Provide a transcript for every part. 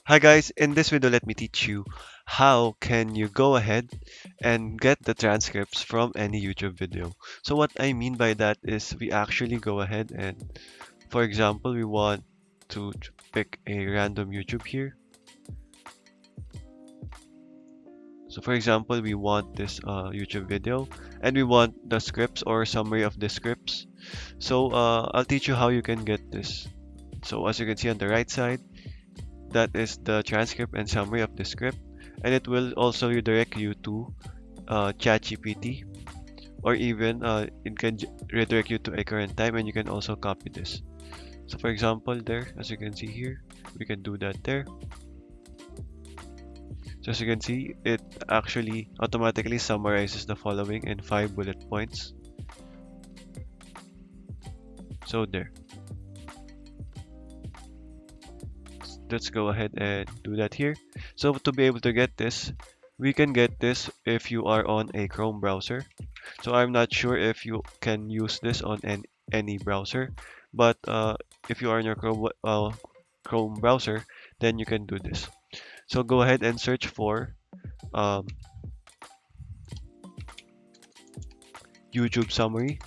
Hi guys, in this video let me teach you how can you go ahead and get the transcripts from any YouTube video. So what I mean by that is we actually go ahead and, for example, we want to pick a random YouTube here. So for example, we want this YouTube video and we want the scripts or summary of the scripts. So I'll teach you how you can get this. So as you can see on the right side, that is the transcript and summary of the script, and it will also redirect you to ChatGPT, or even it can redirect you to a current time, and you can also copy this. So for example, there, as you can see here, we can do that there. So as you can see, it actually automatically summarizes the following in 5 bullet points. So there. Let's go ahead and do that here. So to be able to get this, we can get this if you are on a Chrome browser. So I'm not sure if you can use this on any browser, but if you are in your Chrome browser, then you can do this. So go ahead and search for um, YouTube summary,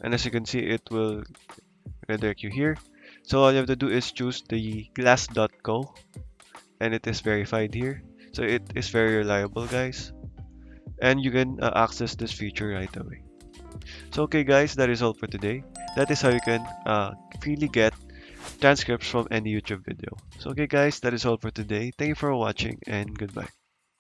and as you can see, it will redirect you here. So all you have to do is choose the glass.co, and it is verified here. So it is very reliable, guys, and you can access this feature right away. So okay guys, that is all for today. That is how you can freely get transcripts from any YouTube video. So okay guys, that is all for today. Thank you for watching and goodbye.